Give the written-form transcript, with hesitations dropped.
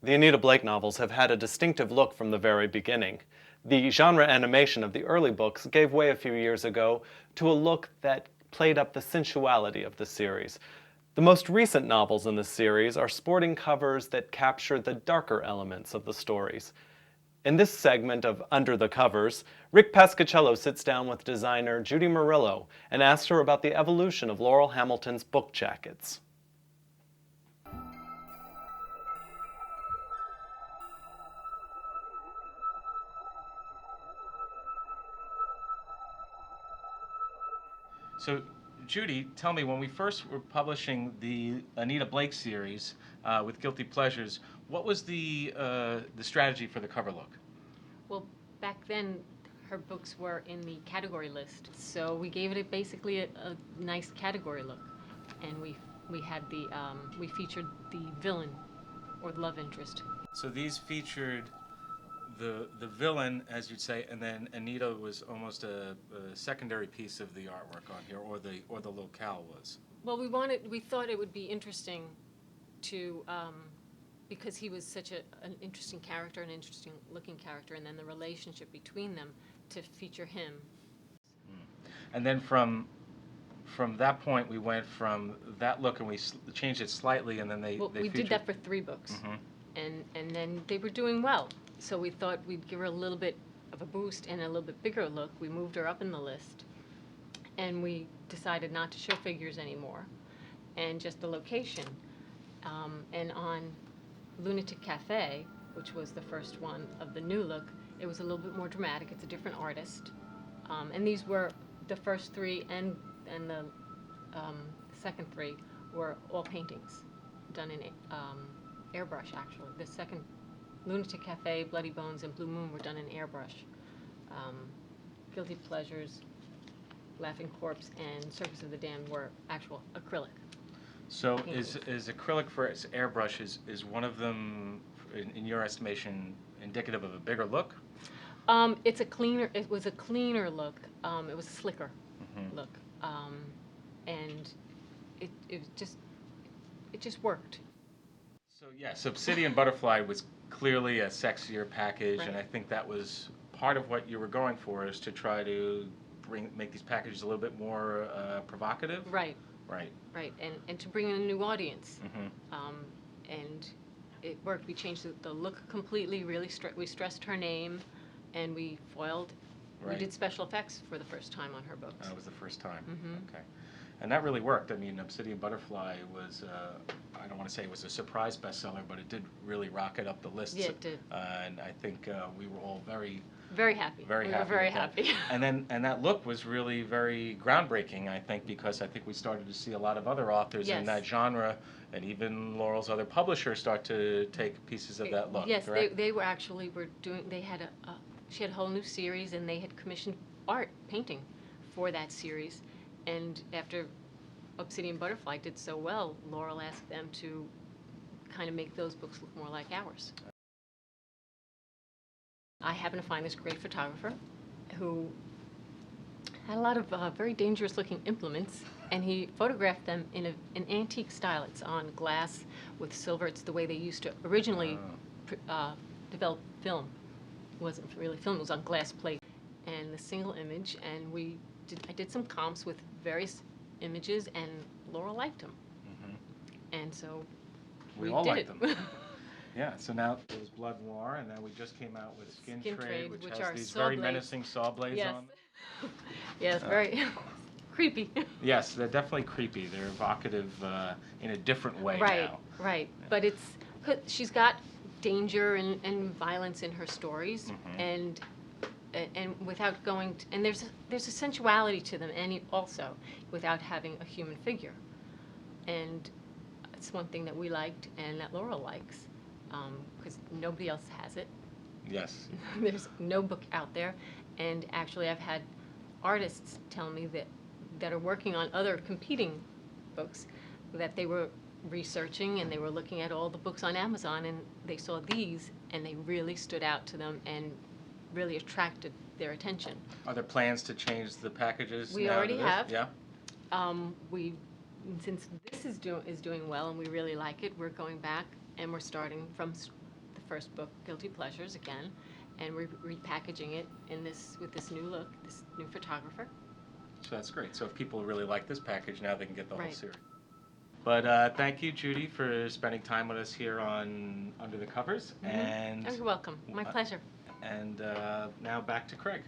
The Anita Blake novels have had a distinctive look from the very beginning. The genre animation of the early books gave way a few years ago to a look that played up the sensuality of the series. The most recent novels in the series are sporting covers that capture the darker elements of the stories. In this segment of Under the Covers, Rick Pascocello sits down with designer Judy Murello and asks her about the evolution of Laurell Hamilton's book jackets. So, Judy, tell me, when we first were publishing the Anita Blake series with Guilty Pleasures, what was the strategy for the cover look? Well, back then, her books were in the category list, so we gave it basically a nice category look, and we had we featured the villain or the love interest. So these featured the villain, as you'd say, and then Anita was almost a secondary piece of the artwork on here, or the locale was. Well, we thought it would be interesting to, because he was such an interesting character, an interesting looking character, and then the relationship between them, to feature him. And then from that point, we went from that look and we changed it slightly, and then we did that for 3 books, and then they were doing well. So we thought we'd give her a little bit of a boost and a little bit bigger look. We moved her up in the list, and we decided not to show figures anymore, and just the location. And on Lunatic Cafe, which was the first one of the new look, it was a little bit more dramatic. It's a different artist. And these were the first 3 and the second 3 were all paintings done in airbrush, actually. The second Lunatic Cafe, Bloody Bones, and Blue Moon were done in airbrush. Guilty Pleasures, Laughing Corpse, and Circus of the Damned were actual acrylic. So is acrylic versus airbrush, is one of them, in your estimation, indicative of a bigger look? It was a cleaner look. It was a slicker look. And it just worked. So yes, Obsidian Butterfly was clearly a sexier package, Right. and I think that was part of what you were going for, is to try to make these packages a little bit more provocative. Right. Right. Right, and to bring in a new audience. Mm-hmm. And it worked. We changed the look completely. Really, we stressed her name, and we foiled. Right. We did special effects for the first time on her books. That was the first time. Mm-hmm. Okay. And that really worked. I mean, Obsidian Butterfly was, I don't want to say it was a surprise bestseller, but it did really rocket up the lists. Yeah, it did. And I think we were all very happy. Very we happy. were very with that. happy. And that look was really very groundbreaking, I think, because I think we started to see a lot of other authors in Yes. that genre, and even Laurel's other publishers start to take pieces of that look. Yes, correct? they were doing. They had she had a whole new series, and they had commissioned art painting for that series. And after Obsidian Butterfly did so well, Laurell asked them to kind of make those books look more like ours. I happened to find this great photographer who had a lot of very dangerous-looking implements, and he photographed them in an antique style. It's on glass with silver. It's the way they used to originally develop film. It wasn't really film. It was on glass plate and a single image. And I did some comps with various images, and Laurell liked them. Mm-hmm. And so We we all did liked it. them. Yeah, so now it was Blood Noir, and then we just came out with Skin Trade, which which has are these saw very blades. menacing saw blades Yes. on them. Yes, very creepy. Yes, they're definitely creepy. They're evocative in a different way Right, now. right. But she's got danger and violence in her stories, and without going and there's a sensuality to them, and also without having a human figure. And it's one thing that we liked and that Laurell likes, because nobody else has it. Yes. There's no book out there, and actually I've had artists tell me that are working on other competing books that they were researching, and they were looking at all the books on Amazon, and they saw these, and they really stood out to them and really attracted their attention. Are there plans to change the packages? We now to already this? have. Yeah. Since this is doing well and we really like it, we're going back and we're starting from first book, Guilty Pleasures, again, and we're repackaging it with this new look, this new photographer. So that's great. So if people really like this package, now they can get the whole Right. series. But thank you, Judy, for spending time with us here on Under the Covers. Mm-hmm. And Oh, you're welcome. My pleasure. And now back to Craig.